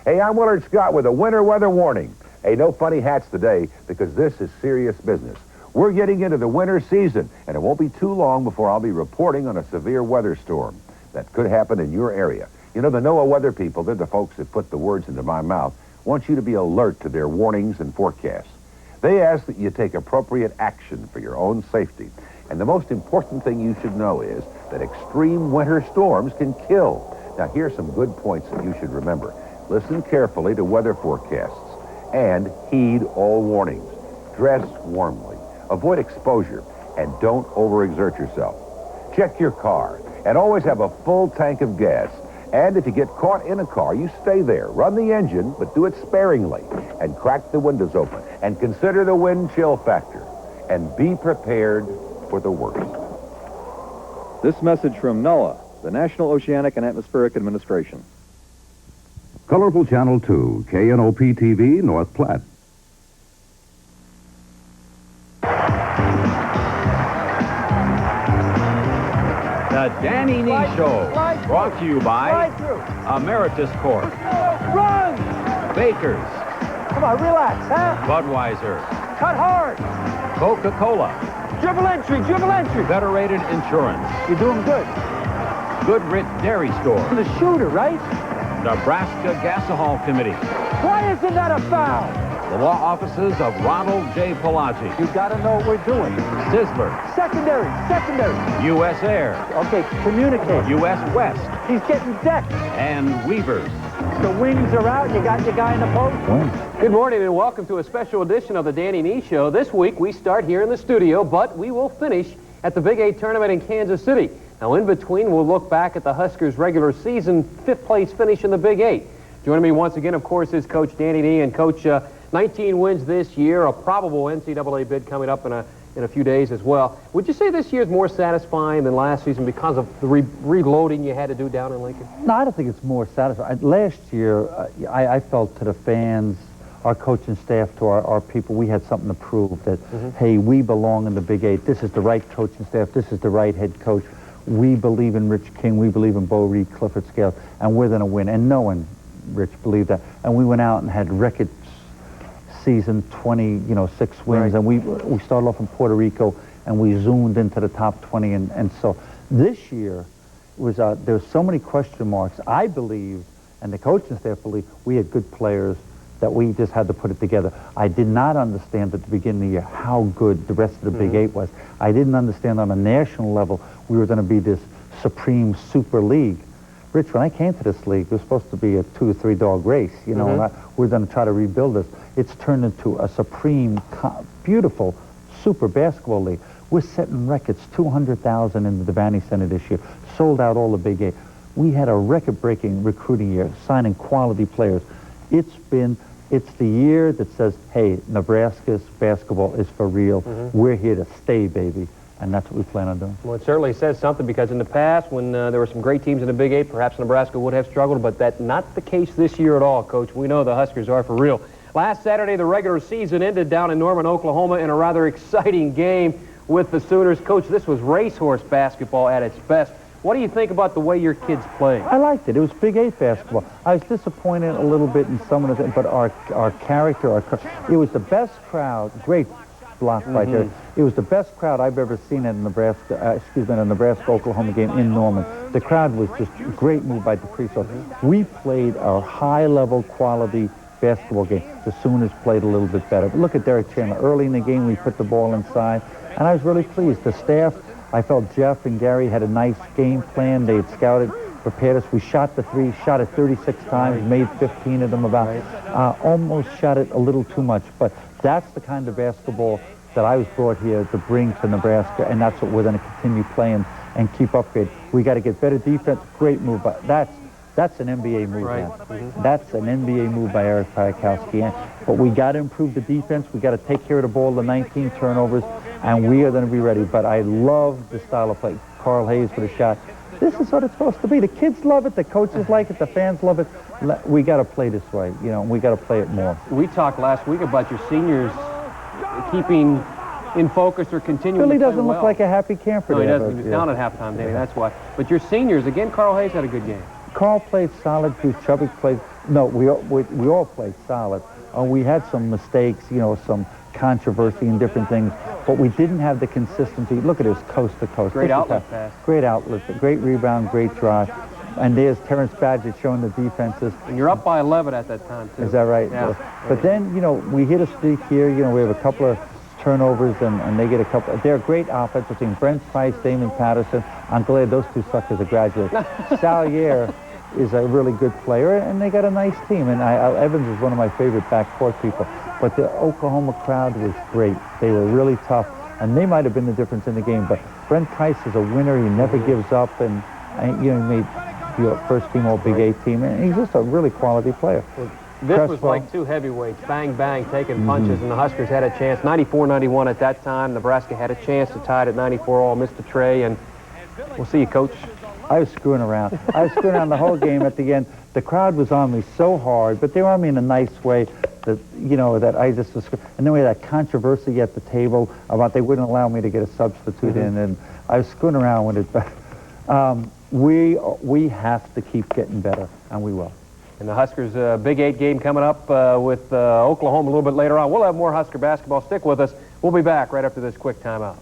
Hey, I'm Willard Scott with a winter weather warning. Hey, no funny hats today because this is serious business. We're getting into the winter season, and it won't be too long before I'll be reporting on a severe weather storm that could happen in your area. You know, the NOAA weather people, they're the folks that put the words into my mouth, want you to be alert to their warnings and forecasts. They ask that you take appropriate action for your own safety. And the most important thing you should know is that extreme winter storms can kill. Now, here's some good points that you should remember. Listen carefully to weather forecasts and heed all warnings. Dress warmly, avoid exposure, and don't overexert yourself. Check your car and always have a full tank of gas. And if you get caught in a car, you stay there. Run the engine, but do it sparingly. And crack the windows open. And consider the wind chill factor. And be prepared for the worst. This message from NOAA, the National Oceanic and Atmospheric Administration. Colorful Channel 2, KNOP-TV, North Platte. The Danny Nee Show, brought to you by Emeritus Corp, Run! Bakers, Come on, relax, huh? Budweiser, Cut hard! Coca-Cola, Dribble entry, dribble entry! Federated Insurance, You're doing good. Goodrich Dairy Store, The shooter, right? Nebraska Gasohol Committee, Why isn't that a foul? the law offices of Ronald J. Palazzi, You gotta know what we're doing. Sizzler, Secondary, secondary. U.S. Air, Okay, communicate. U.S. West, He's getting decked. and Weavers. The wings are out. You got your guy in the post. Good morning and welcome to a special edition of the Danny Nee Show. This week we start here in the studio, but we will finish at the Big 8 tournament in Kansas City. Now in between, we'll look back at the Huskers' regular season fifth-place finish in the Big 8. Joining me once again, of course, is Coach Danny Nee. And Coach, 19 wins this year, a probable NCAA bid coming up in a few days as well. Would you say this year's more satisfying than last season because of the reloading you had to do down in Lincoln? No, I don't think it's more satisfying. Last year, I felt to the fans, our coaching staff, to our people, we had something to prove that, hey, we belong in the Big 8. This is the right coaching staff. This is the right head coach. We believe in Rich King. We believe in Bo Reed, Clifford Scales, and we're going to win. And no one, Rich, believed that. And we went out and had record season, 6 wins, and we started off in Puerto Rico, and we zoomed into the top 20, and so this year was there's so many question marks. I believe, and the coaching staff believed, we had good players that we just had to put it together. I did not understand at the beginning of the year how good the rest of the Big 8 was. I didn't understand on a national level we were going to be this supreme super league. Rich, when I came to this league, it was supposed to be a 2 or 3 dog race, and we're going to try to rebuild this. It's turned into a supreme, beautiful, super basketball league. We're setting records, 200,000 in the Devaney Center this year, sold out all the Big 8. We had a record-breaking recruiting year, signing quality players. It's the year that says, hey, Nebraska's basketball is for real. We're here to stay, baby. And that's what we plan on doing. Well, it certainly says something because in the past, when there were some great teams in the Big 8, perhaps Nebraska would have struggled, but that's not the case this year at all, Coach. We know the Huskers are for real. Last Saturday, the regular season ended down in Norman, Oklahoma in a rather exciting game with the Sooners. Coach, this was racehorse basketball at its best. What do you think about the way your kids played? I liked it. It was Big 8 basketball. I was disappointed a little bit in some of the things, but our character, it was the best crowd. Great block right there. It was the best crowd I've ever seen at a Nebraska-Oklahoma game in Norman. The crowd was just a great move by Dupree. So we played a high-level quality basketball game. The Sooners played a little bit better. But look at Derek Chandler. Early in the game, we put the ball inside, and I was really pleased. The staff, I felt Jeff and Gary had a nice game plan. They had scouted, prepared us. We shot the three, shot it 36 times, made 15 of them almost shot it a little too much. But that's the kind of basketball that I was brought here to bring to Nebraska, and that's what we're going to continue playing and keep upgrading. We got to get better defense. Great move, but that's an NBA move, man. That's an NBA move by Eric Piakowski. But we got to improve the defense. We got to take care of the ball, the 19 turnovers, and we are going to be ready. But I love the style of play. Carl Hayes with a shot. This is what it's supposed to be. The kids love it. The coaches like it. The fans love it. We got to play this way, we got to play it more. We talked last week about your seniors keeping in focus or continuing Billy to play doesn't look like a happy camper. No, he doesn't. He was down at halftime, Danny, that's why. But your seniors, again, Carl Hayes had a good game. Carl played solid too. Chubby played. No, we all played solid. We had some mistakes, you know, some controversy and different things, but we didn't have the consistency. Look at this, coast to coast. Great outlet pass. Great outlet, great rebound, great drive. And there's Terrence Badgett showing the defenses. And you're up by 11 at that time, too. Is that right? Yeah. But then, you know, we hit a streak here. You know, we have a couple of turnovers, and they get a couple. They're a great offense between Brent Price, Damon Patterson. I'm glad those two suckers are graduates. Sallier is a really good player, and they got a nice team. And Evans is one of my favorite backcourt people. But the Oklahoma crowd was great. They were really tough, and they might have been the difference in the game. But Brent Price is a winner. He never gives up, and you know, he made first team All Big 8 team, and he's just a really quality player. This was like two heavyweights, bang, bang, taking punches, and the Huskers had a chance. 94-91 at that time. Nebraska had a chance to tie it at 94, all missed the tray, and we'll see you, Coach. I was screwing around. I was screwing around the whole game at the end. The crowd was on me so hard, but they were on me in a nice way that, you know, that I just was... And then we had that controversy at the table about they wouldn't allow me to get a substitute in, and I was screwing around with it. But we have to keep getting better, and we will. And the Huskers' Big 8 game coming up with Oklahoma a little bit later on. We'll have more Husker basketball. Stick with us. We'll be back right after this quick timeout.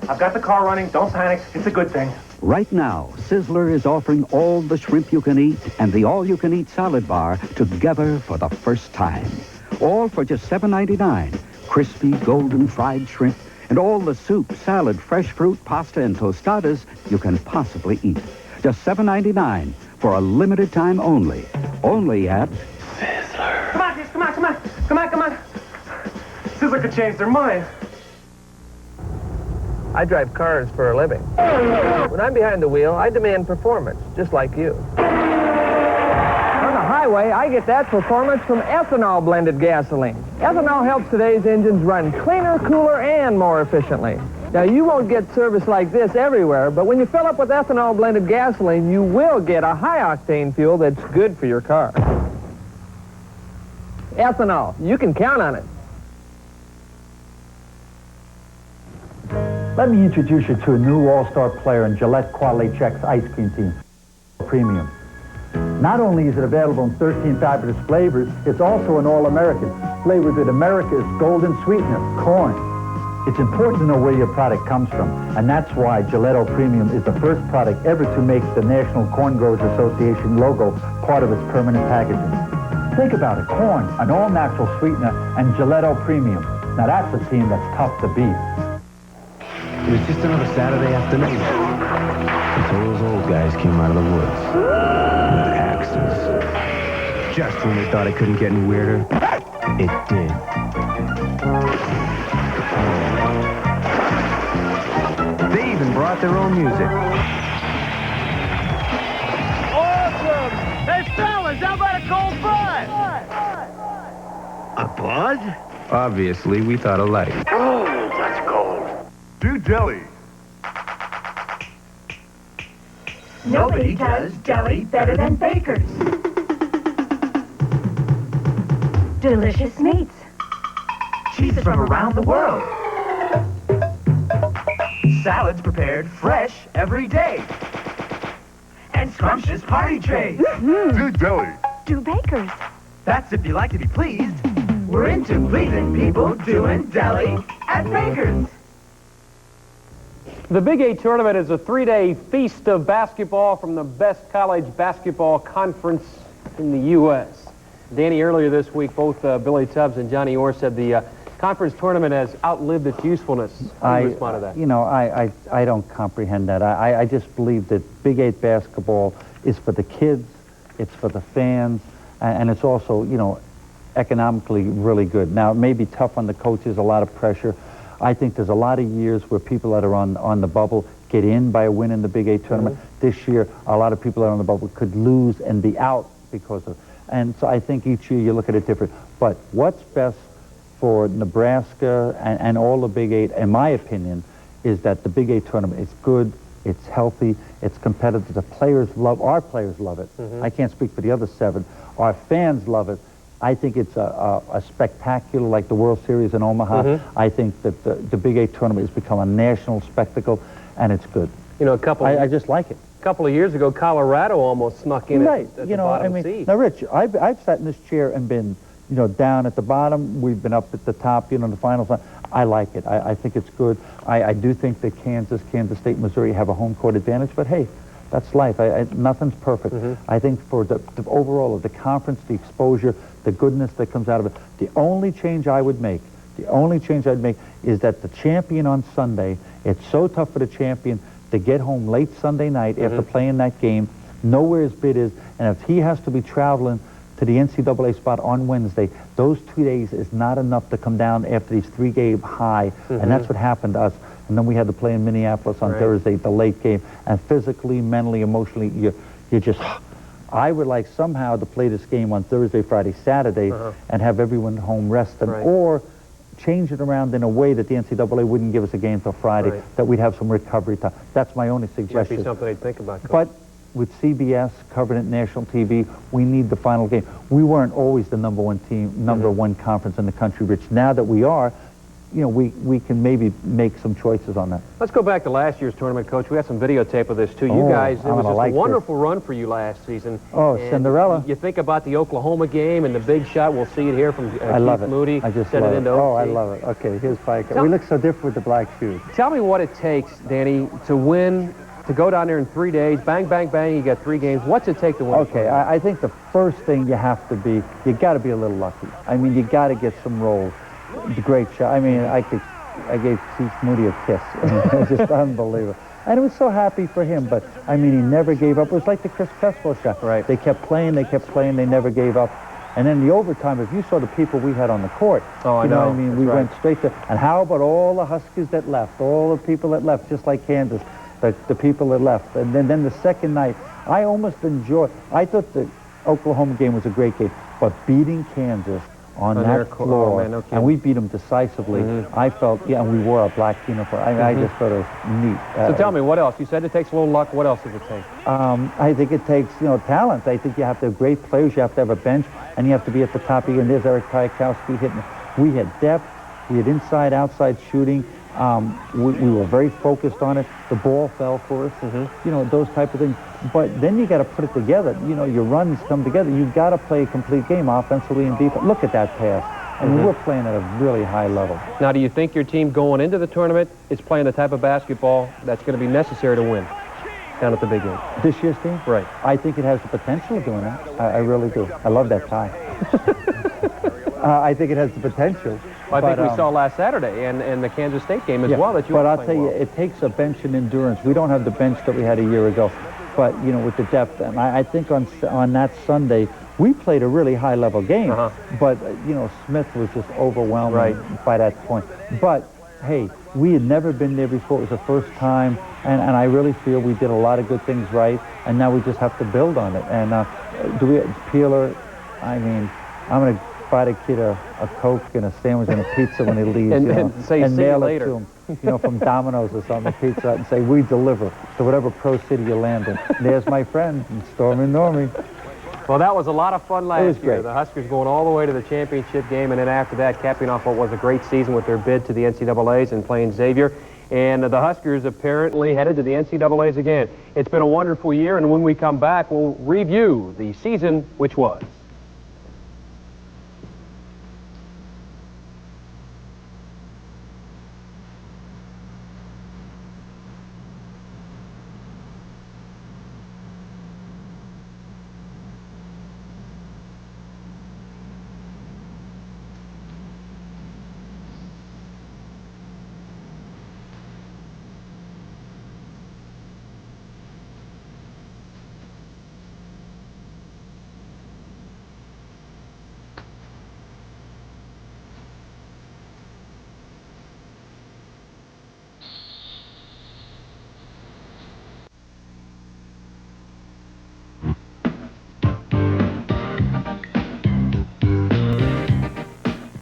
I've got the car running. Don't panic. It's a good thing. Right now, Sizzler is offering all the shrimp you can eat and the all-you-can-eat salad bar together for the first time. All for just $7.99. Crispy, golden fried shrimp and all the soup, salad, fresh fruit, pasta, and tostadas you can possibly eat. Just $7.99 for a limited time only. Only at Sizzler. Come on, kids. Come on, come on. Come on, come on. Sizzler could change their mind. I drive cars for a living. When I'm behind the wheel, I demand performance, just like you. On the highway, I get that performance from ethanol-blended gasoline. Ethanol helps today's engines run cleaner, cooler, and more efficiently. Now, you won't get service like this everywhere, but when you fill up with ethanol-blended gasoline, you will get a high-octane fuel that's good for your car. Ethanol, you can count on it. Let me introduce you to a new all-star player in Gillette Quality Chex ice cream team, Premium. Not only is it available in 13 fabulous flavors, it's also an all-American, flavored with America's golden sweetener, corn. It's important to know where your product comes from, and that's why Gillette Premium is the first product ever to make the National Corn Growers Association logo part of its permanent packaging. Think about it, corn, an all-natural sweetener, and Gillette Premium. Now that's a team that's tough to beat. It was just another Saturday afternoon until those old guys came out of the woods with axes. Just when they thought it couldn't get any weirder, it did. They even brought their own music. Awesome! Hey, fellas, how about a cold bud? A bud? Obviously, we thought alike. Oh, that's cold. Do deli. Nobody does deli better than Baker's. Delicious meats. Cheeses from around the world. Salads prepared fresh every day. And scrumptious party trays. Do deli. Do Baker's. That's if you like to be pleased. We're into pleasing people doing deli at Baker's. The Big 8 tournament is a 3-day feast of basketball from the best college basketball conference in the U.S. Danny, earlier this week, both Billy Tubbs and Johnny Orr said the conference tournament has outlived its usefulness. How do you respond to that? You know, I don't comprehend that. I just believe that Big 8 basketball is for the kids, it's for the fans, and it's also, you know, economically really good. Now, it may be tough on the coaches, a lot of pressure. I think there's a lot of years where people that are on the bubble get in by a win in the Big 8 tournament. This year, a lot of people that are on the bubble could lose and be out because of... And so I think each year you look at it different. But what's best for Nebraska and all the Big 8, in my opinion, is that the Big 8 tournament is good, it's healthy, it's competitive. The players love, our players love it. I can't speak for the other 7. Our fans love it. I think it's a spectacular, like the World Series in Omaha. I think that the Big 8 tournament has become a national spectacle, and it's good. You know, I just like it. A couple of years ago, Colorado almost snuck in at the bottom seed. Now, Rich, I've sat in this chair and been, you know, down at the bottom. We've been up at the top, you know, in the finals. I like it. I think it's good. I do think that Kansas State, Missouri have a home court advantage, but hey, that's life. Nothing's perfect. I think for the overall of the conference, the exposure, the goodness that comes out of it, the only change I would make, is that the champion on Sunday, it's so tough for the champion to get home late Sunday night after playing that game, know where his bid is, and if he has to be traveling to the NCAA spot on Wednesday, those 2 days is not enough to come down after these 3-game high, and that's what happened to us. And then we had to play in Minneapolis on Thursday, the late game, and physically, mentally, emotionally, you're just... I would like somehow to play this game on Thursday, Friday, Saturday, and have everyone home rested, or change it around in a way that the NCAA wouldn't give us a game till Friday, that we'd have some recovery time. That's my only suggestion. Might be something they'd think about. But with CBS covering it, national TV, we need the final game. We weren't always the number 1 team, number 1 conference in the country, Rich. Now that we are, you know, we can maybe make some choices on that. Let's go back to last year's tournament, Coach. We have some videotape of this, too. You guys, it was just a wonderful run for you last season. Oh, and Cinderella. You think about the Oklahoma game and the big shot. We'll see it here from Keith Moody. I just sent love it into it. Oh, OT. I love it. Okay, here's Pike. We look so different with the black shoes. Tell me what it takes, Danny, to win, to go down there in 3 days, bang, bang, bang, you got 3 games. What's it take to win? Okay, I think the first thing you have to be, you got to be a little lucky. I mean, you got to get some rolls. The great shot. I mean, I gave Keith Moody a kiss. It was just unbelievable. And it was so happy for him, but, I mean, he never gave up. It was like the Chris Crespo shot. They kept playing, they never gave up. And then the overtime, if you saw the people we had on the court, you know what I mean? We went straight to, and how about all the Huskers that left, all the people that left, just like Kansas, the people that left. And then the second night, I almost enjoyed, I thought the Oklahoma game was a great game, but beating Kansas on that floor, and we beat them decisively. I felt, and we wore a black uniform. I just thought it was neat. So tell me, what else? You said it takes a little luck. What else does it take? I think it takes, you know, talent. I think you have to have great players. You have to have a bench, and you have to be at the top again. There's Eric Kwiatkowski hitting. We had depth. We had inside, outside shooting. We were very focused on it. The ball fell for us. You know, those type of things. But then you got to put it together. You know, your runs come together. You got to play a complete game, offensively and defense. Look at that pass. I mean, we're playing at a really high level. Now, do you think your team going into the tournament is playing the type of basketball that's going to be necessary to win down at the Big 8? This year's team? Right. I think it has the potential of doing that. I really do. I love that tie. I think it has the potential. Well, I think we saw last Saturday and the Kansas State game as well. That you. But I'll tell you, it takes a bench and endurance. We don't have the bench that we had a year ago. But, you know, with the depth, and I think on that Sunday, we played a really high-level game. But, you know, Smith was just overwhelmed by that point. But, hey, we had never been there before. It was the first time. And I really feel we did a lot of good things right. And now we just have to build on it. And Peeler, I mean, I'm going to buy the kid a Coke and a sandwich and a pizza when he leaves, and say, and see mail you it later. to him, you know, from Domino's or something, Pizza Hut, and say, we deliver to whatever pro city you land in. There's my friend, Stormy Normie. Well, that was a lot of fun last year. Great. The Huskers going all the way to the championship game, and then after that, capping off what was a great season with their bid to the NCAAs and playing Xavier. And the Huskers apparently headed to the NCAAs again. It's been a wonderful year, and when we come back, we'll review the season which was.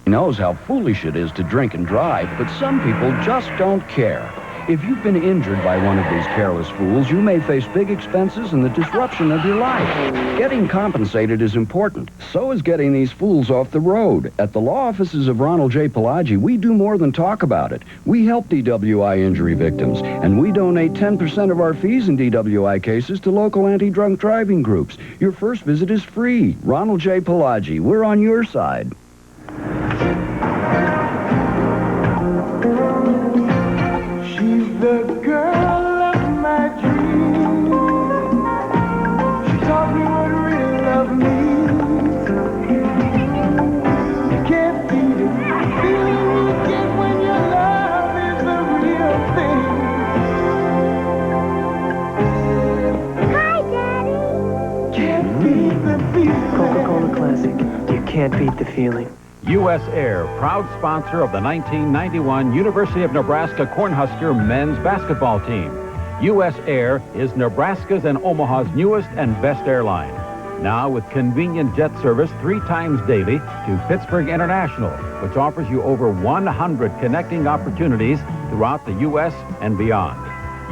Knows how foolish it is to drink and drive, but some people just don't care. If you've been injured by one of these careless fools, you may face big expenses and the disruption of your life. Getting compensated is important. So is getting these fools off the road. At the law offices of Ronald J. Pelagi, we do more than talk about it. We help DWI injury victims, and we donate 10% of our fees in DWI cases to local anti-drunk driving groups. Your first visit is free. Ronald J. Pelagi, we're on your side. She's the girl of my dreams. She taught me what real love means. You can't beat it. Feeling you get when your love is the real thing. Hi, Daddy. Can't beat the feeling. Coca-Cola Classic. You can't beat the feeling. U.S. Air, proud sponsor of the 1991 University of Nebraska Cornhusker men's basketball team. U.S. Air is Nebraska's and Omaha's newest and best airline. Now with convenient jet service 3 times daily to Pittsburgh International, which offers you over 100 connecting opportunities throughout the U.S. and beyond.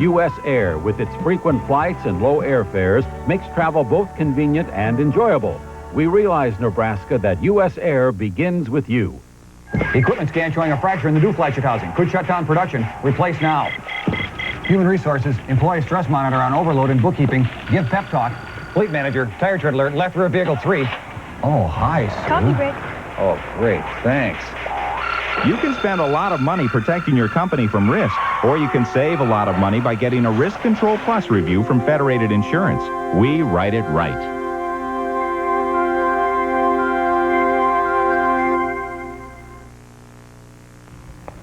U.S. Air, with its frequent flights and low airfares, makes travel both convenient and enjoyable. We realize, Nebraska, that U.S. Air begins with you. Equipment scan showing a fracture in the duplex housing. Could shut down production. Replace now. Human Resources, employee stress monitor on overload in bookkeeping. Give pep talk. Fleet manager, tire tread alert, left rear vehicle 3. Oh, hi, Sue. Coffee break. Oh, great. Thanks. You can spend a lot of money protecting your company from risk, or you can save a lot of money by getting a Risk Control Plus review from Federated Insurance. We write it right.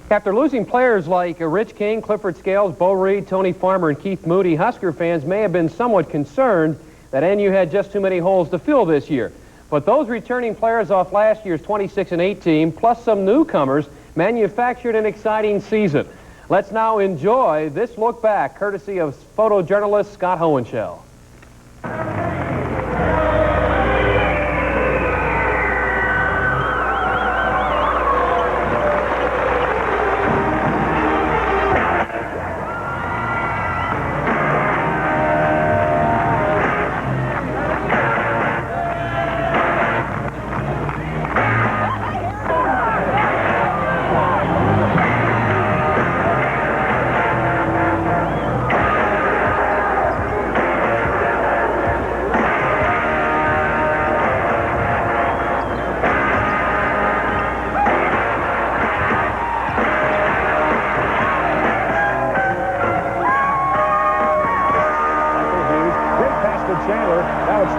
After losing players like Rich King, Clifford Scales, Bo Reed, Tony Farmer, and Keith Moody, Husker fans may have been somewhat concerned that NU had just too many holes to fill this year. But those returning players off last year's 26-8 team, plus some newcomers, manufactured an exciting season. Let's now enjoy this look back, courtesy of photojournalist Scott Hohenschel.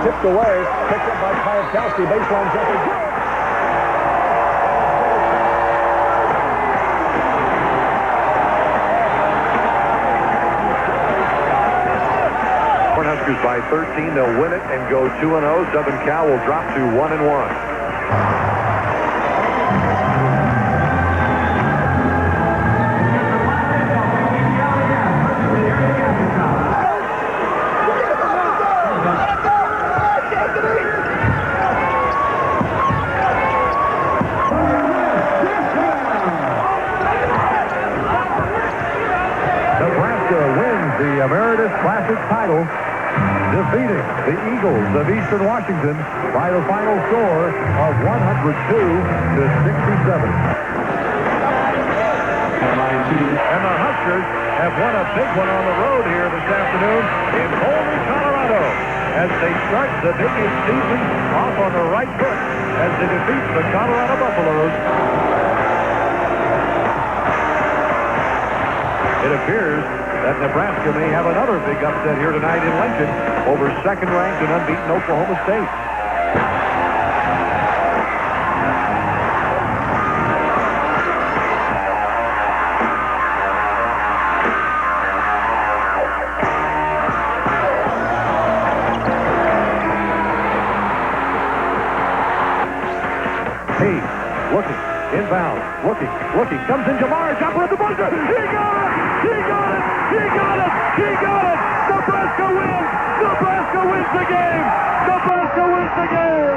Tipped away, picked up by Kwiatkowski, baseline jumper. Cornhuskers by 13. They'll win it and go 2-0. Southern Cal will drop to 1-1. The Emeritus Classic title, defeating the Eagles of Eastern Washington by the final score of 102-67. And the Huskers have won a big one on the road here this afternoon in Boulder, Colorado, as they start the Big 8 season off on the right foot as they defeat the Colorado Buffaloes. It appears that Nebraska may have another big upset here tonight in Lincoln over second-ranked and unbeaten Oklahoma State. Hayes looking, inbound, looking, comes in Jamar, jumper at the buzzer, he got it! He got it! He got it! He got it! Nebraska wins! Nebraska wins the game! Nebraska wins the game!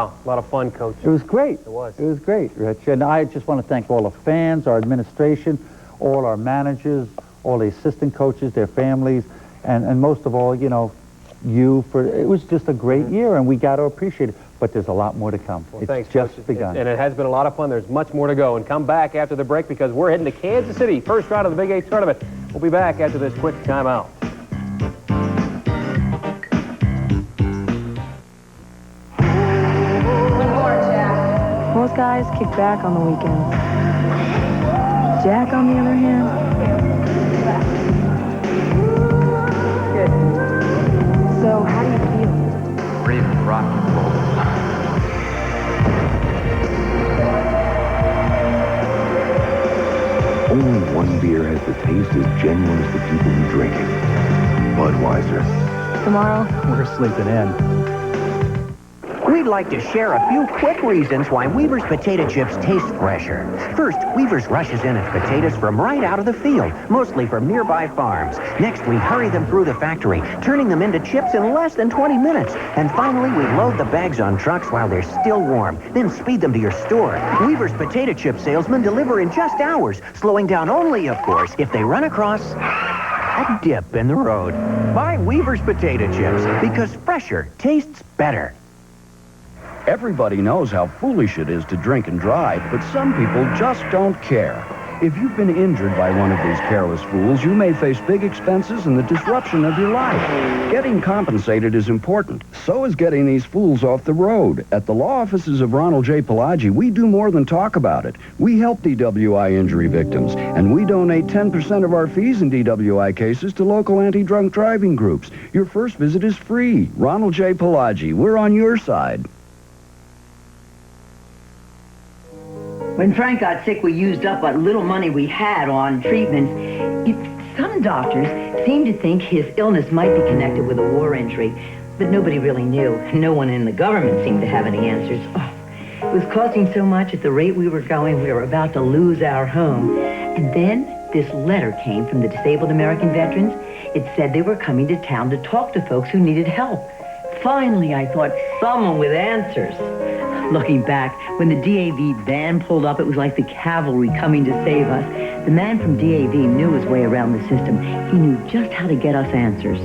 Wow, a lot of fun, Coach. It was great. It was. It was great, Rich. And I just want to thank all the fans, our administration, all our managers, all the assistant coaches, their families, and most of all, you know, it was just a great year, and we got to appreciate it. But there's a lot more to come. Well, it's thanks, just Coach. begun. And it has been a lot of fun. There's much more to go. And come back after the break because we're heading to Kansas City, first round of the Big 8 tournament. We'll be back after this quick timeout. Most guys kick back on the weekends. Jack, on the other hand, good. So, how do you feel? Ready to rock and roll. Only one beer has the taste as genuine as the people who drink it. Budweiser. Tomorrow, we're sleeping in. We'd like to share a few quick reasons why Weaver's potato chips taste fresher. First, Weaver's rushes in its potatoes from right out of the field, mostly from nearby farms. Next, we hurry them through the factory, turning them into chips in less than 20 minutes. And finally, we load the bags on trucks while they're still warm, then speed them to your store. Weaver's potato chip salesmen deliver in just hours, slowing down only, of course, if they run across a dip in the road. Buy Weaver's potato chips, because fresher tastes better. Everybody knows how foolish it is to drink and drive, but some people just don't care. If you've been injured by one of these careless fools, you may face big expenses and the disruption of your life. Getting compensated is important. So is getting these fools off the road. At the law offices of Ronald J. Pelagi, we do more than talk about it. We help DWI injury victims, and we donate 10% of our fees in DWI cases to local anti-drunk driving groups. Your first visit is free. Ronald J. Pelagi, we're on your side. When Frank got sick, we used up what little money we had on treatments. Some doctors seemed to think his illness might be connected with a war injury, but nobody really knew. No one in the government seemed to have any answers. Oh, it was costing so much at the rate we were going, we were about to lose our home. And then this letter came from the Disabled American Veterans. It said they were coming to town to talk to folks who needed help. Finally, I thought, someone with answers. Looking back, when the DAV van pulled up, it was like the cavalry coming to save us. The man from DAV knew his way around the system. He knew just how to get us answers.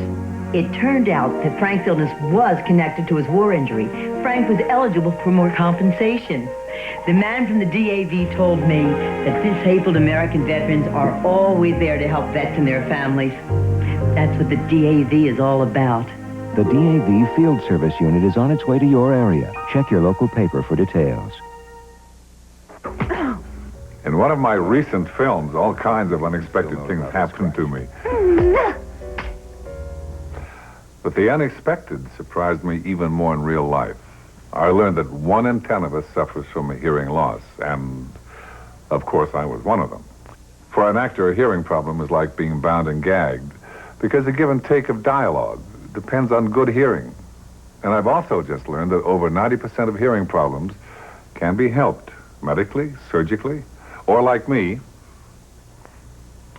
It turned out that Frank's illness was connected to his war injury. Frank was eligible for more compensation. The man from the DAV told me that Disabled American Veterans are always there to help vets and their families. That's what the DAV is all about. The DAV Field Service Unit is on its way to your area. Check your local paper for details. In one of my recent films, all kinds of unexpected things happened to me. But the unexpected surprised me even more in real life. I learned that 1 in 10 of us suffers from a hearing loss, and of course I was one of them. For an actor, a hearing problem is like being bound and gagged, because the give and take of dialogue depends on good hearing. And I've also just learned that over 90% of hearing problems can be helped medically, surgically, or like me,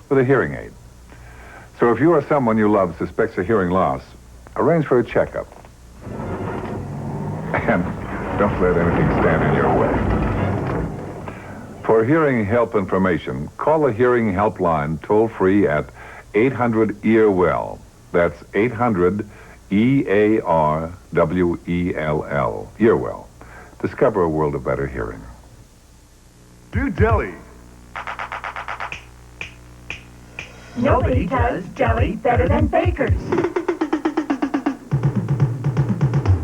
with a hearing aid. So if you or someone you love suspects a hearing loss, arrange for a checkup. And don't let anything stand in your way. For hearing help information, call the Hearing Helpline toll-free at 800-EAR-WELL. That's 800 EARWELL. Earwell. Discover a world of better hearing. Do deli. Nobody does deli better than Baker's.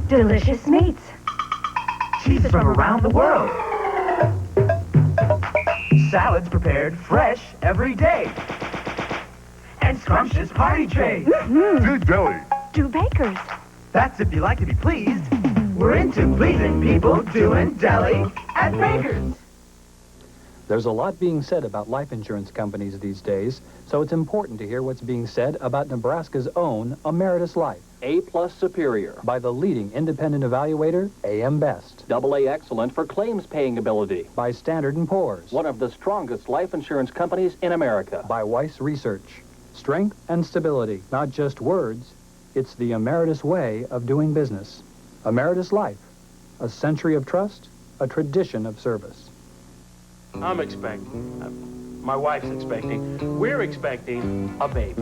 Delicious meats. Cheeses from around the world. Salads prepared fresh every day. And scrumptious party trays. Do deli. Do Baker's. That's if you like to be pleased. We're into pleasing people doing deli at Baker's. There's a lot being said about life insurance companies these days, so it's important to hear what's being said about Nebraska's own Emeritus Life. A+ Superior. By the leading independent evaluator, AM Best. AA Excellent for claims paying ability. By Standard & Poor's. One of the strongest life insurance companies in America. By Weiss Research. Strength and stability, not just words. It's the Emeritus way of doing business. Emeritus Life. A century of trust, a tradition of service. I'm expecting, my wife's expecting, we're expecting a baby.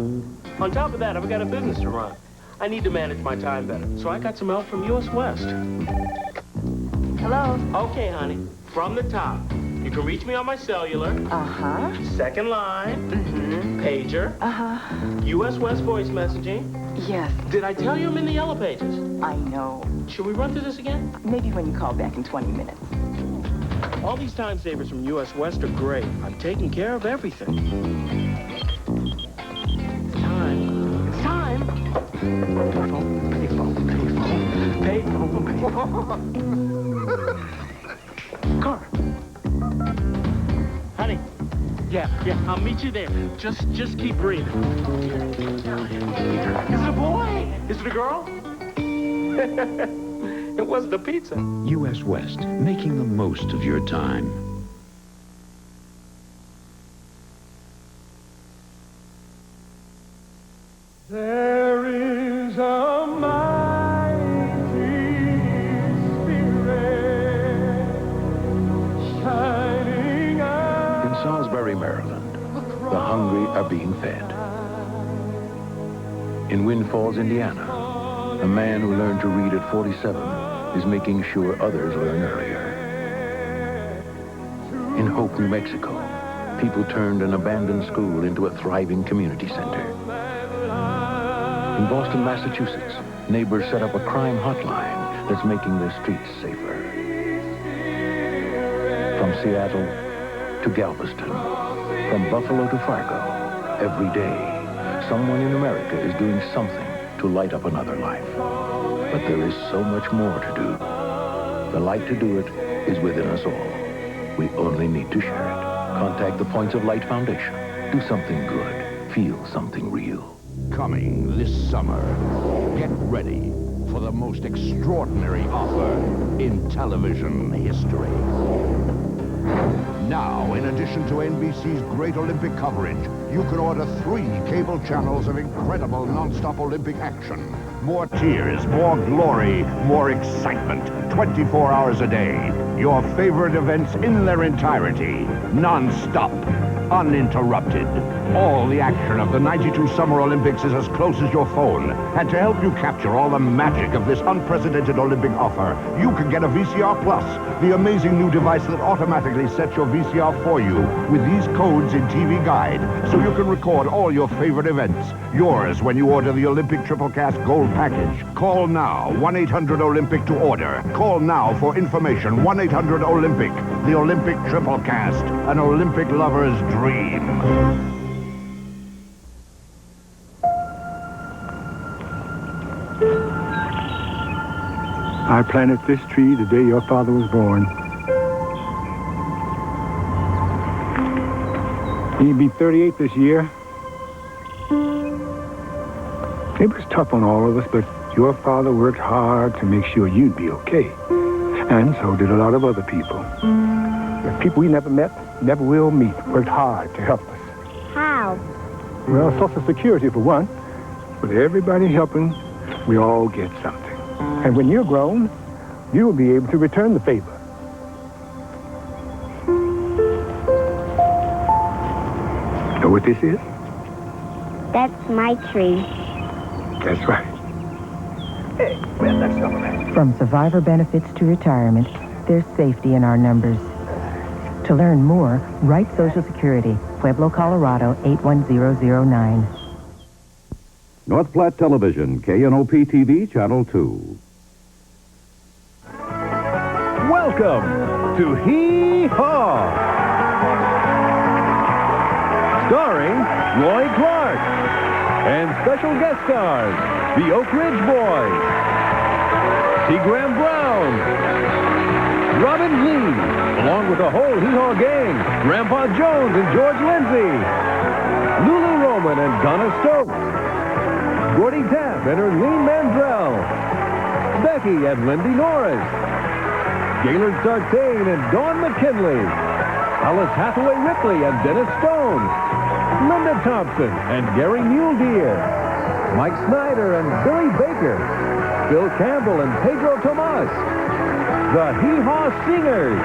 On top of that, I've got a business to run. I need to manage my time better. So I got some help from US West. Hello? Okay, honey. From the top. You can reach me on my cellular. Uh-huh. Second line. Mm-hmm. Pager. Uh-huh. US West voice messaging. Yes. Did I tell you I'm in the Yellow Pages? I know. Should we run through this again? Maybe when you call back in 20 minutes. All these time savers from US West are great. I'm taking care of everything. It's time. It's time. Car. Honey. Yeah, I'll meet you there. Just keep breathing. Is it a boy? Is it a girl? It was the pizza. U.S. West, making the most of your time. There is a mighty spirit shining out. In Salisbury, Maryland, the hungry are being fed. In Wind Falls, Indiana, a man who learned to read at 47 is making sure others learn earlier. In Hope, New Mexico, people turned an abandoned school into a thriving community center. In Boston, Massachusetts, neighbors set up a crime hotline that's making their streets safer. From Seattle to Galveston, from Buffalo to Fargo, every day, someone in America is doing something to light up another life. But there is so much more to do. The light to do it is within us all. We only need to share it. Contact the Points of Light Foundation. Do something good. Feel something real. Coming this summer, get ready for the most extraordinary offer in television history. Now, in addition to NBC's great Olympic coverage, you can order 3 cable channels of incredible non-stop Olympic action. More tears, more glory, more excitement, 24 hours a day. Your favorite events in their entirety, non-stop, uninterrupted. All the action of the '92 Summer Olympics is as close as your phone. And to help you capture all the magic of this unprecedented Olympic offer, you can get a VCR Plus, the amazing new device that automatically sets your VCR for you with these codes in TV Guide, so you can record all your favorite events. Yours when you order the Olympic Triple Cast Gold Package. Call now, 1-800-OLYMPIC to order. Call now for information, 1-800-OLYMPIC. The Olympic Triple Cast, an Olympic lover's dream. I planted this tree the day your father was born. He'd be 38 this year. It was tough on all of us, but your father worked hard to make sure you'd be okay. And so did a lot of other people. The people we never met, never will meet, worked hard to help us. How? Well, Social Security for one. With everybody helping, we all get something. And when you're grown, you'll be able to return the favor. Know what this is? That's my tree. That's right. Hey, well, that's some of that. From survivor benefits to retirement, there's safety in our numbers. To learn more, write Social Security, Pueblo, Colorado, 81009. North Platte Television, KNOP-TV, Channel 2. Welcome to Hee Haw! Starring Roy Clark and special guest stars, the Oak Ridge Boys, T. Graham Brown, Robin Lee, along with the whole Hee Haw gang, Grandpa Jones and George Lindsay, Lulu Roman and Donna Stokes, Gordy Tapp and Erlene Mandrell, Becky and Lindy Norris, Gaylord Sartain and Dawn McKinley, Alice Hathaway Ripley and Dennis Stone, Linda Thompson and Gary Muledeer, Mike Snyder and Billy Baker, Bill Campbell and Pedro Tomas, the Hee Haw Singers.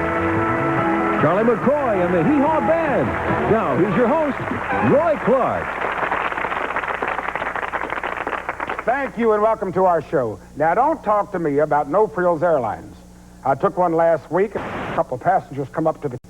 Charlie McCoy and the Hee Haw Band. Now, here's your host, Roy Clark. Thank you and welcome to our show. Now, don't talk to me about No Frills Airlines. I took one last week. A couple of passengers come up to the